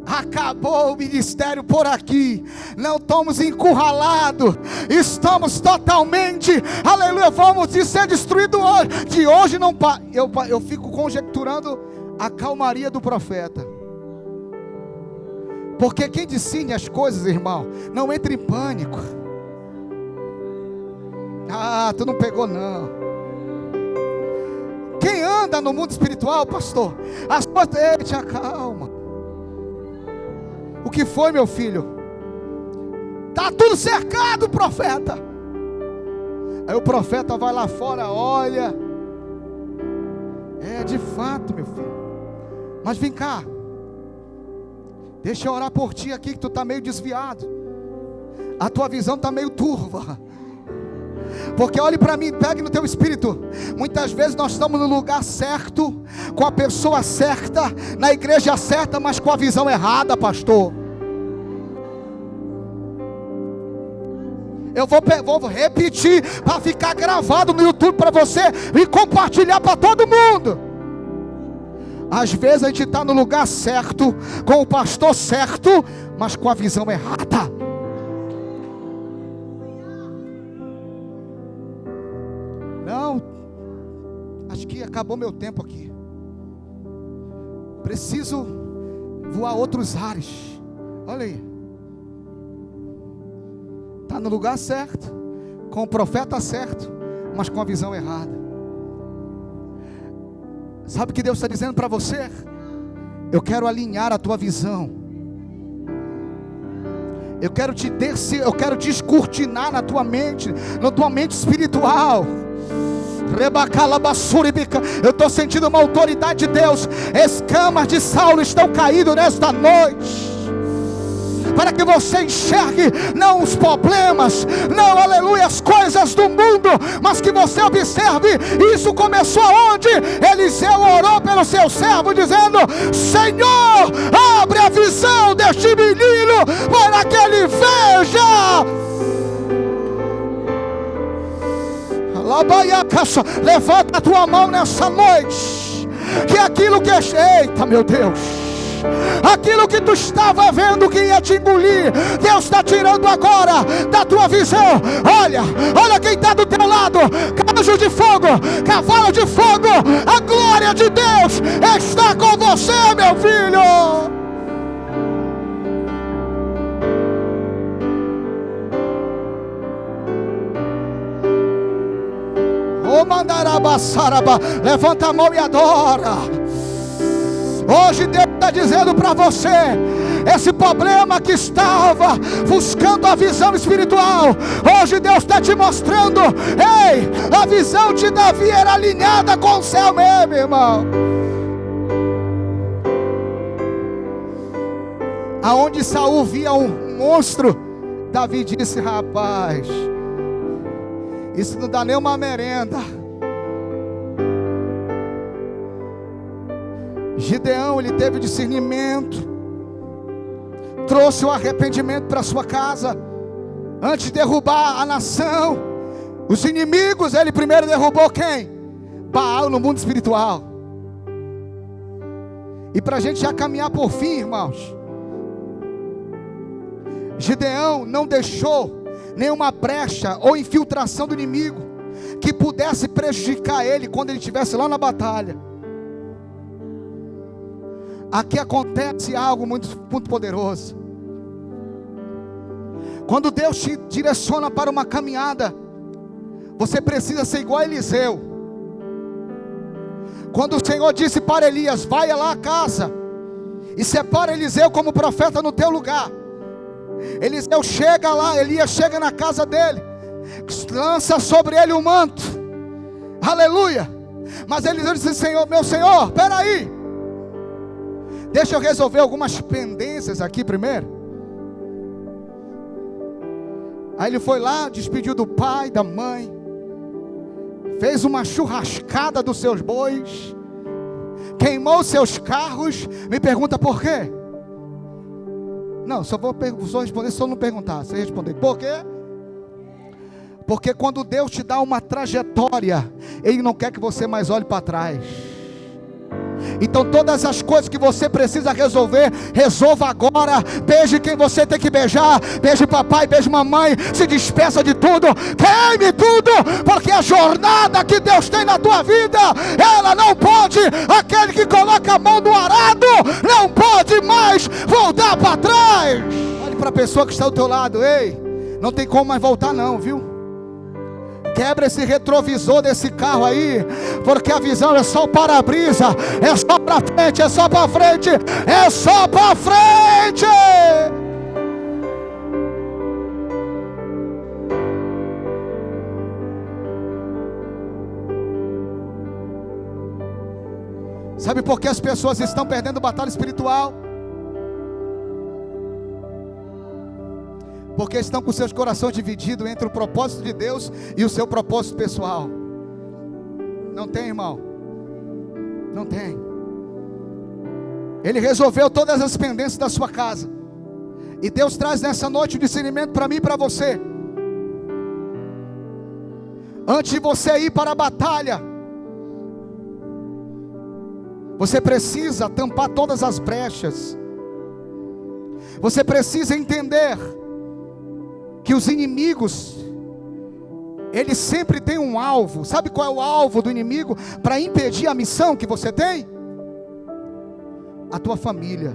Acabou o ministério por aqui. Não estamos encurralados. Estamos totalmente, aleluia, vamos ser destruídos hoje. De hoje não. Eu fico conjecturando a calmaria do profeta. Porque quem discerne as coisas, irmão, não entra em pânico. Ah, tu não pegou não. Quem anda no mundo espiritual, pastor, as coisas, eita, calma. O que foi, meu filho? Está tudo cercado, profeta. Aí o profeta vai lá fora, olha. É de fato, meu filho. Mas vem cá, deixa eu orar por ti aqui, que tu está meio desviado. A tua visão está meio turva. Porque olhe para mim, pegue no teu espírito. Muitas vezes nós estamos no lugar certo, com a pessoa certa, na igreja certa, mas com a visão errada, pastor. Eu vou repetir para ficar gravado no YouTube para você e compartilhar para todo mundo. Às vezes a gente está no lugar certo, com o pastor certo, mas com a visão errada. Não, acho que acabou meu tempo aqui. Preciso voar outros ares. Olha aí. Está no lugar certo, com o profeta certo, mas com a visão errada. Sabe o que Deus está dizendo para você? Eu quero alinhar a tua visão. Eu quero descortinar na tua mente espiritual. Eu estou sentindo uma autoridade de Deus. Escamas de Saulo estão caídas nesta noite, para que você enxergue não os problemas, não, aleluia, as coisas do mundo, mas que você observe. Isso começou aonde? Eliseu orou pelo seu servo, dizendo: Senhor, abre a visão deste menino, para que ele veja. Levanta a tua mão nessa noite, que aquilo que eita, meu Deus, aquilo que tu estava vendo que ia te engolir, Deus está tirando agora da tua visão. Olha quem está do teu lado. Anjo de fogo, cavalo de fogo, a glória de Deus está com você, meu filho. Levanta a mão e adora. Hoje Deus está dizendo para você: esse problema que estava buscando a visão espiritual, hoje Deus está te mostrando. Ei, a visão de Davi era alinhada com o céu mesmo, irmão. Aonde Saul via um monstro, Davi disse: rapaz, isso não dá nem uma merenda. Gideão, ele teve discernimento, trouxe o arrependimento para sua casa, antes de derrubar a nação, os inimigos. Ele primeiro derrubou quem? Baal no mundo espiritual. E para a gente já caminhar por fim, irmãos, Gideão não deixou nenhuma brecha ou infiltração do inimigo que pudesse prejudicar ele quando ele estivesse lá na batalha. Aqui acontece algo muito, muito poderoso. Quando Deus te direciona para uma caminhada, você precisa ser igual a Eliseu. Quando o Senhor disse para Elias: vai lá à casa e separa Eliseu como profeta no teu lugar, Eliseu chega lá, Elias chega na casa dele, lança sobre ele o manto, aleluia. Mas Eliseu disse: Senhor, meu Senhor, peraí, deixa eu resolver algumas pendências aqui primeiro. Aí ele foi lá, despediu do pai, da mãe, fez uma churrascada dos seus bois, queimou seus carros. Me pergunta por quê? Não, só responder se eu não perguntar. Você responder por quê? Porque quando Deus te dá uma trajetória, Ele não quer que você mais olhe para trás. Então todas as coisas que você precisa resolver, resolva agora. Beije quem você tem que beijar, beije papai, beije mamãe, se despeça de tudo, queime tudo, porque a jornada que Deus tem na tua vida, ela não pode, aquele que coloca a mão no arado, não pode mais voltar para trás. Olhe para a pessoa que está ao teu lado: ei, não tem como mais voltar não, viu? Quebra esse retrovisor desse carro aí, porque a visão é só o para-brisa, é só para frente, é só para frente, é só para frente. Sabe por que as pessoas estão perdendo batalha espiritual? Porque estão com seus corações divididos entre o propósito de Deus e o seu propósito pessoal. Não tem, irmão, não tem. Ele resolveu todas as pendências da sua casa, e Deus traz nessa noite o discernimento para mim e para você. Antes de você ir para a batalha, você precisa tampar todas as brechas. Você precisa entender que os inimigos, eles sempre têm um alvo. Sabe qual é o alvo do inimigo para impedir a missão que você tem? A tua família,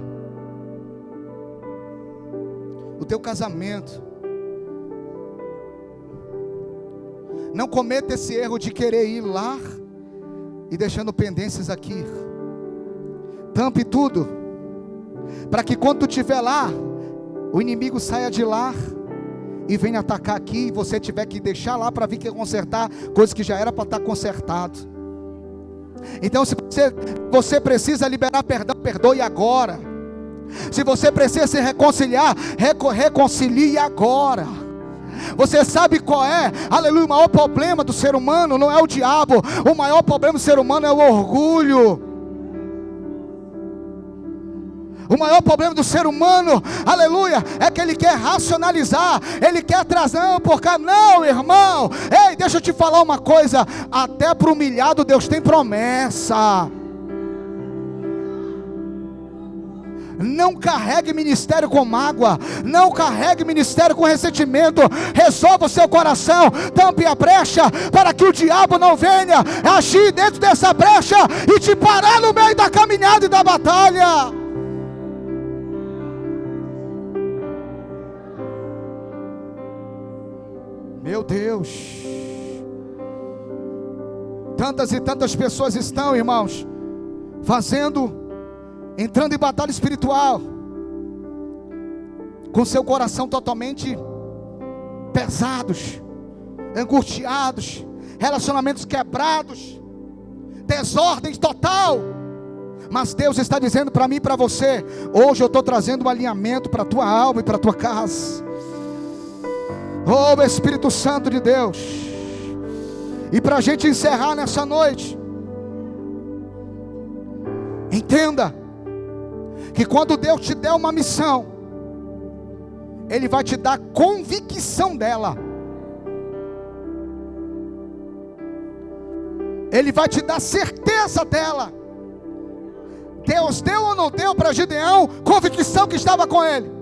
o teu casamento. Não cometa esse erro de querer ir lá e deixando pendências aqui. Tampe tudo, para que quando tu estiver lá, o inimigo saia de lá e venha atacar aqui, e você tiver que deixar lá para vir que consertar coisas que já era para estar consertado. Então, se você precisa liberar perdão, perdoe agora. Se você precisa se reconciliar, reconcilie agora. Você sabe qual é, aleluia, o maior problema do ser humano não é o diabo. O maior problema do ser humano é o orgulho. O maior problema do ser humano, aleluia, é que ele quer racionalizar, ele quer trazer, não, irmão, ei, deixa eu te falar uma coisa, até para o humilhado Deus tem promessa. Não carregue ministério com mágoa, não carregue ministério com ressentimento. Resolva o seu coração, tampe a brecha, para que o diabo não venha agir dentro dessa brecha e te parar no meio da caminhada e da batalha. Meu Deus, tantas e tantas pessoas estão, irmãos, entrando em batalha espiritual, com seu coração totalmente pesados, angustiados, relacionamentos quebrados, desordem total. Mas Deus está dizendo para mim e para você: hoje eu estou trazendo um alinhamento para a tua alma e para a tua casa. Oh, Espírito Santo de Deus. E para a gente encerrar nessa noite, Entenda que quando Deus te der uma missão, Ele vai te dar convicção dela. Ele vai te dar certeza dela. Deus deu ou não deu para Gideão convicção que estava com ele?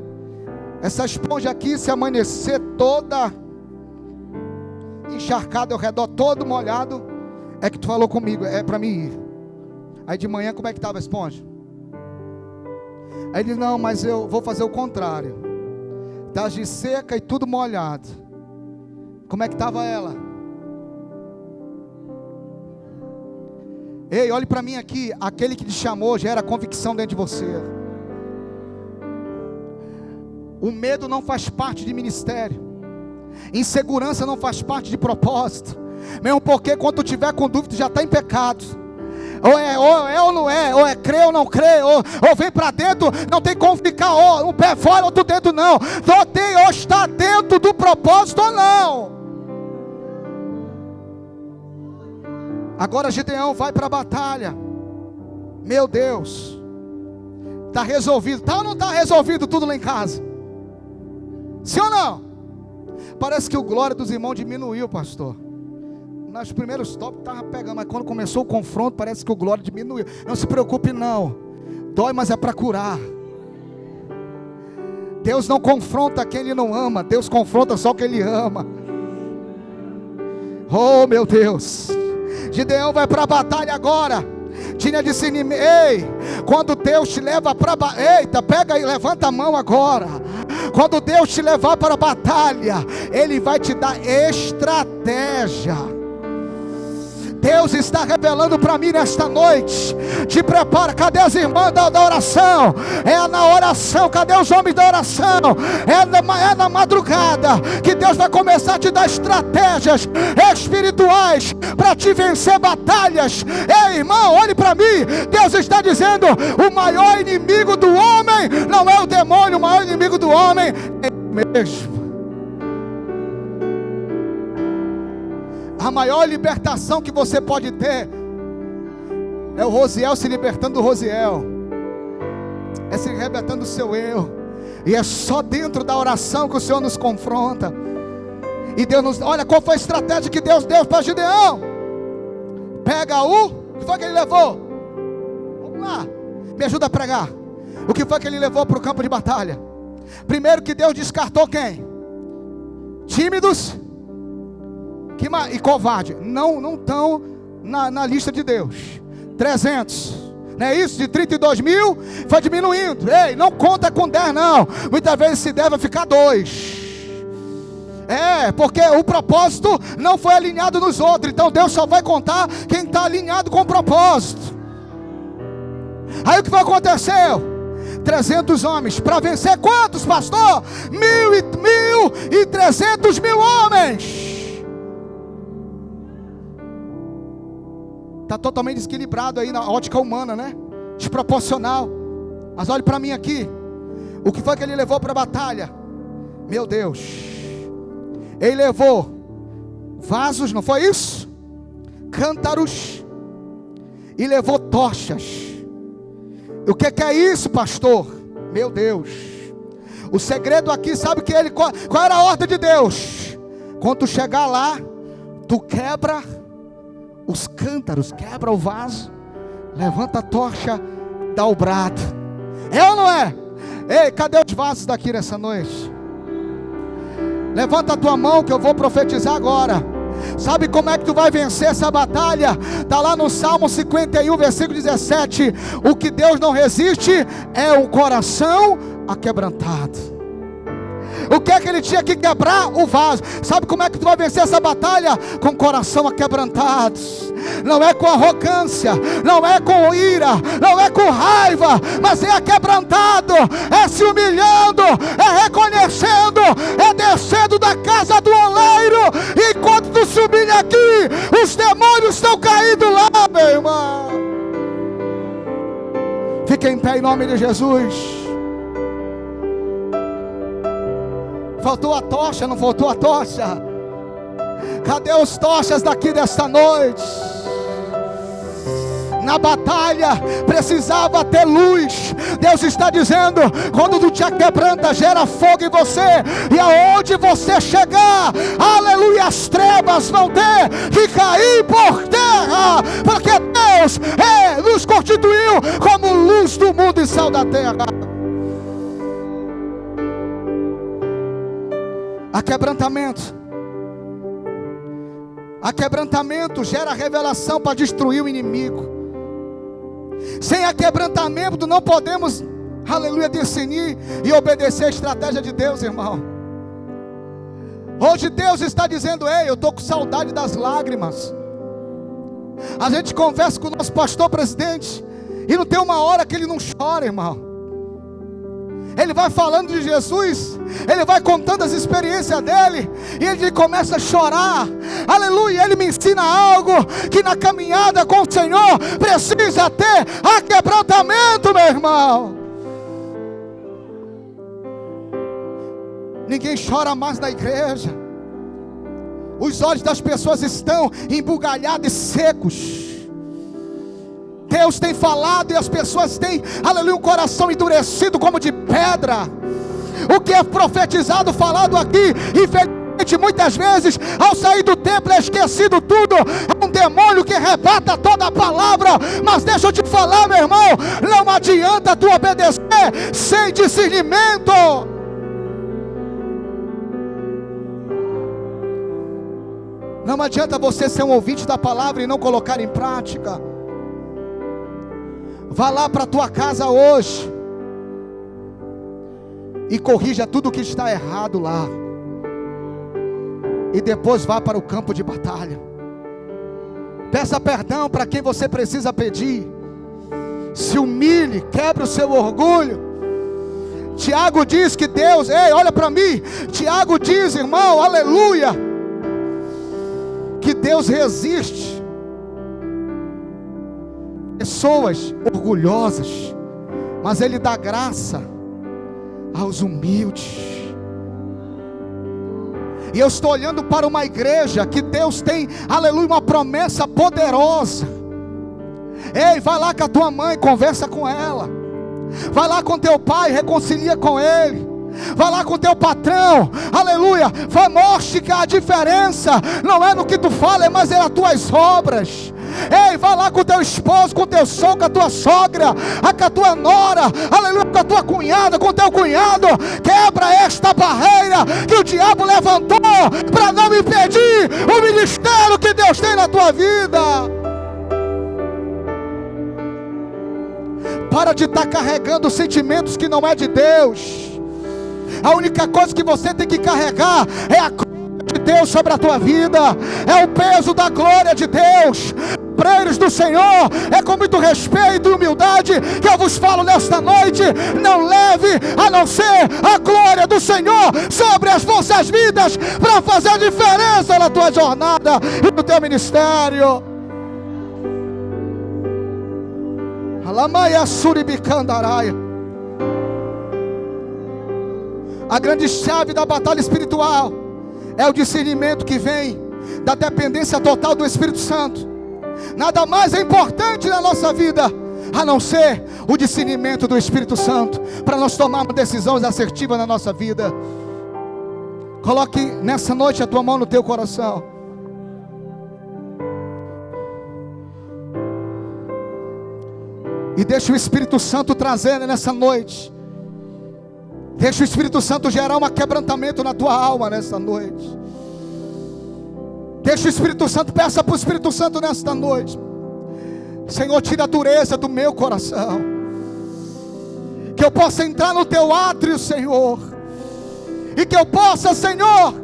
Essa esponja aqui, se amanhecer toda encharcada ao redor, todo molhado, é que tu falou comigo, é para mim ir. Aí de manhã como é que estava a esponja? Aí ele disse, não, mas eu vou fazer o contrário. Está de seca e tudo molhado. Como é que estava ela? Ei, olhe para mim aqui. Aquele que te chamou gera convicção dentro de você. O medo não faz parte de ministério. Insegurança não faz parte de propósito. Mesmo porque quando tu tiver com dúvida já está em pecado. Ou é ou não é, ou é crer ou não crer, ou vem para dentro, não tem como ficar um pé fora, outro dentro não. Ou está dentro do propósito ou não. Agora Gideão vai para a batalha. Meu Deus, está resolvido, está ou não está resolvido tudo lá em casa? Sim ou não? Parece que o glória dos irmãos diminuiu, pastor. Nos primeiros tópicos estava pegando, mas quando começou o confronto, parece que o glória diminuiu. Não se preocupe não, dói, mas é para curar. Deus não confronta quem Ele não ama, Deus confronta só quem Ele ama. Oh meu Deus, Gideão vai para a batalha agora. Tinha discernimento. Ei, quando Deus te leva para eita, pega e levanta a mão agora. Quando Deus te levar para a batalha, Ele vai te dar estratégia. Deus está revelando para mim nesta noite. Te prepara, cadê as irmãs da oração? É na oração, cadê os homens da oração? É na madrugada que Deus vai começar a te dar estratégias espirituais para te vencer batalhas. Ei irmão, olhe para mim. Deus está dizendo, o maior inimigo do homem não é o demônio, o maior inimigo do homem é ele mesmo. A maior libertação que você pode ter é o Rosiel se libertando do Rosiel, é se libertando do seu eu. E é só dentro da oração que o Senhor nos confronta. E Deus nos... Olha qual foi a estratégia que Deus deu para Gideão. Pega o que foi que ele levou? Vamos lá, me ajuda a pregar. O que foi que ele levou para o campo de batalha? Primeiro que Deus descartou quem? Tímidos e covarde. Não estão na lista de Deus. 300, não é isso? De 32 mil foi diminuindo. Ei, não conta com 10 não. Muitas vezes se deve ficar 2. Porque o propósito não foi alinhado nos outros. Então Deus só vai contar quem está alinhado com o propósito. Aí o que foi aconteceu? 300 homens para vencer quantos, pastor? 1.300 homens. Está totalmente desequilibrado aí na ótica humana, né? Desproporcional. Mas olhe para mim aqui. O que foi que ele levou para a batalha? Meu Deus. Ele levou vasos, não foi isso? Cântaros. E levou tochas. O que é isso, pastor? Meu Deus. O segredo aqui, sabe que ele... Qual era a ordem de Deus? Quando tu chegar lá, tu quebra os cântaros, quebra o vaso, levanta a tocha, dá o brado. É ou não é? Ei, cadê os vasos daqui nessa noite? Levanta a tua mão que eu vou profetizar agora. Sabe como é que tu vai vencer essa batalha? Está lá no Salmo 51, versículo 17. O que Deus não resiste é o coração aquebrantado. O que é que ele tinha que quebrar? O vaso. Sabe como é que tu vai vencer essa batalha? Com o coração aquebrantado. Não é com arrogância, não é com ira, não é com raiva, mas é aquebrantado, é se humilhando, é reconhecendo, é descendo da casa do oleiro. E quando tu se humilha aqui, os demônios estão caindo lá, meu irmão. Fica em pé em nome de Jesus. Faltou a tocha, não faltou a tocha? Cadê os tochas daqui desta noite? Na batalha precisava ter luz. Deus está dizendo: quando tu te quebranta, gera fogo em você, e aonde você chegar, aleluia, as trevas vão ter que cair por terra, porque Deus nos constituiu como luz do mundo e sal da terra. Aquebrantamento gera revelação para destruir o inimigo. Sem aquebrantamento não podemos, aleluia, discernir e obedecer a estratégia de Deus, irmão. Hoje Deus está dizendo: ei, eu estou com saudade das lágrimas. A gente conversa com o nosso pastor presidente, e não tem uma hora que ele não chora, irmão. Ele vai falando de Jesus, ele vai contando as experiências dele, e ele começa a chorar, aleluia. Ele me ensina algo, que na caminhada com o Senhor, precisa ter aquebrantamento, meu irmão. Ninguém chora mais na igreja. Os olhos das pessoas estão embugalhados e secos. Deus tem falado e as pessoas têm, aleluia, um coração endurecido como de pedra. O que é profetizado, falado aqui, infelizmente muitas vezes, ao sair do templo é esquecido tudo. É um demônio que arrebata toda a palavra. Mas deixa eu te falar, meu irmão, não adianta tu obedecer sem discernimento. Não adianta você ser um ouvinte da palavra e não colocar em prática. Vá lá para a tua casa hoje e corrija tudo que está errado lá, e depois vá para o campo de batalha. Peça perdão para quem você precisa pedir. Se humilhe, quebre o seu orgulho. Tiago diz que Deus, ei, olha para mim. Tiago diz, irmão, aleluia, que Deus resiste pessoas orgulhosas, mas Ele dá graça aos humildes. E eu estou olhando para uma igreja que Deus tem, aleluia, uma promessa poderosa. Ei, vai lá com a tua mãe, conversa com ela. Vai lá com teu pai, reconcilia com ele. Vai lá com teu patrão, aleluia, mostre que a diferença não é no que tu fala, mas é nas tuas obras. Ei, vai lá com teu esposo, com teu sogro, com a tua sogra, com a tua nora, aleluia, com a tua cunhada, com teu cunhado. Quebra esta barreira que o diabo levantou para não impedir o ministério que Deus tem na tua vida. Para de estar carregando sentimentos que não é de Deus. A única coisa que você tem que carregar é a glória de Deus sobre a tua vida, é o peso da glória de Deus. Obreiros do Senhor, é com muito respeito e humildade que eu vos falo nesta noite: não leve a não ser a glória do Senhor sobre as vossas vidas, para fazer a diferença na tua jornada e no teu ministério. Alamaia suribicandaraia. A grande chave da batalha espiritual é o discernimento que vem da dependência total do Espírito Santo. Nada mais é importante na nossa vida a não ser o discernimento do Espírito Santo, para nós tomarmos decisões assertivas na nossa vida. Coloque nessa noite a tua mão no teu coração. E deixa o Espírito Santo trazer nessa noite. Deixa o Espírito Santo gerar um quebrantamento na tua alma nessa noite. Deixa o Espírito Santo, peça para o Espírito Santo nesta noite: Senhor, tira a dureza do meu coração, que eu possa entrar no teu átrio, Senhor, e que eu possa, Senhor,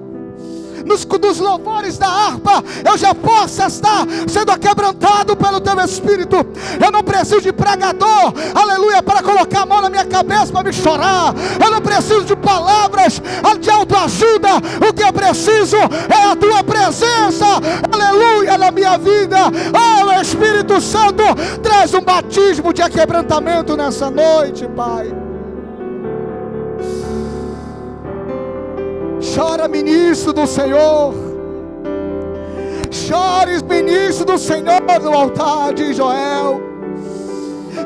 nos louvores da harpa, eu já possa estar sendo quebrantado pelo teu Espírito. Eu não preciso de pregador, aleluia, para colocar a mão na minha cabeça para me chorar. Eu não preciso de palavras de autoajuda. O que eu preciso é a tua presença, aleluia, na minha vida. Oh, Espírito Santo, traz um batismo de quebrantamento nessa noite, Pai. Chora, ministro do Senhor. Chores, ministro do Senhor no altar de Joel.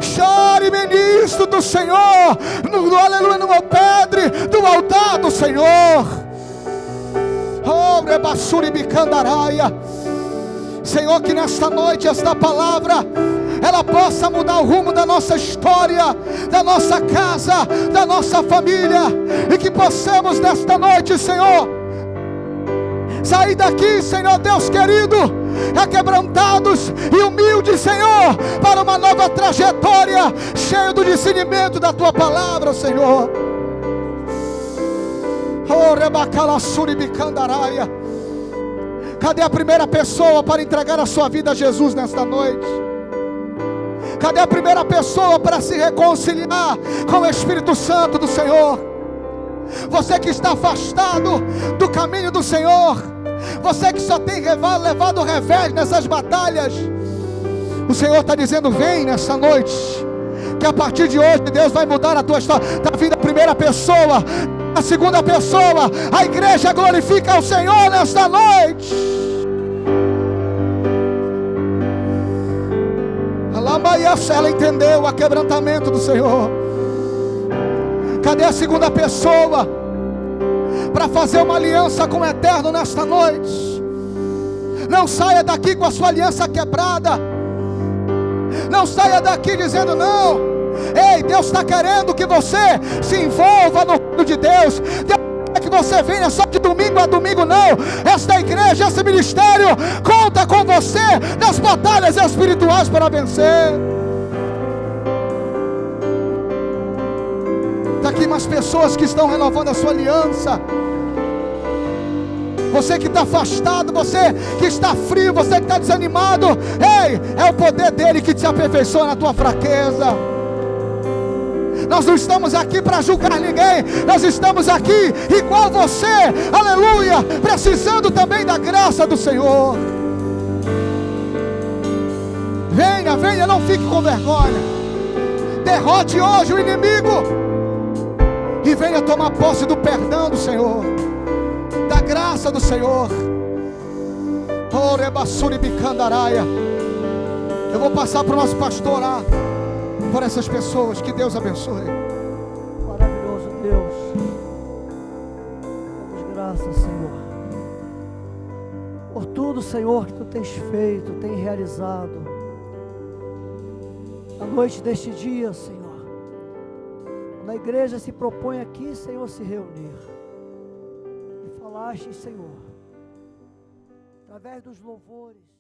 Chore, ministro do Senhor, aleluia, no alpedre do altar do Senhor. Oh, rebassuri bicandaraia. Senhor, que nesta noite esta palavra ela possa mudar o rumo da nossa história, da nossa casa, da nossa família, e que possamos nesta noite, Senhor, sair daqui, Senhor Deus querido, aquebrantados e humildes, Senhor, para uma nova trajetória, cheio do discernimento da Tua palavra, Senhor. Oh, rebacalassuri bicandaraia. Cadê a primeira pessoa para entregar a sua vida a Jesus nesta noite? Cadê a primeira pessoa para se reconciliar com o Espírito Santo do Senhor? Você que está afastado do caminho do Senhor, você que só tem levado revés nessas batalhas, o Senhor está dizendo: vem nessa noite, que a partir de hoje Deus vai mudar a tua história. Está vindo a primeira pessoa, a segunda pessoa, a igreja glorifica o Senhor nesta noite. Ela entendeu o aquebrantamento do Senhor. Cadê a segunda pessoa para fazer uma aliança com o Eterno nesta noite? Não saia daqui com a sua aliança quebrada. Não saia daqui dizendo não. Ei, Deus está querendo que você se envolva no reino de Deus. Deus quer que você venha só de domingo a domingo, não. Esta igreja, esse ministério conta com você nas batalhas espirituais para vencer. Está aqui umas pessoas que estão renovando a sua aliança. Você que está afastado, você que está frio, você que está desanimado, ei, é o poder dele que te aperfeiçoa na tua fraqueza. Nós não estamos aqui para julgar ninguém, nós estamos aqui igual você, aleluia, precisando também da graça do Senhor. Venha, venha, não fique com vergonha. Derrote hoje o inimigo e venha tomar posse do perdão do Senhor, da graça do Senhor. Oh, rebassuri bicandaraia. Eu vou passar para o nosso pastor orar por essas pessoas. Que Deus abençoe. Maravilhoso Deus, damos graças, Senhor, por tudo, Senhor, que Tu tens feito, tem realizado na noite deste dia, Senhor. Quando a igreja se propõe aqui, Senhor, se reunir, e falaste, Senhor, através dos louvores.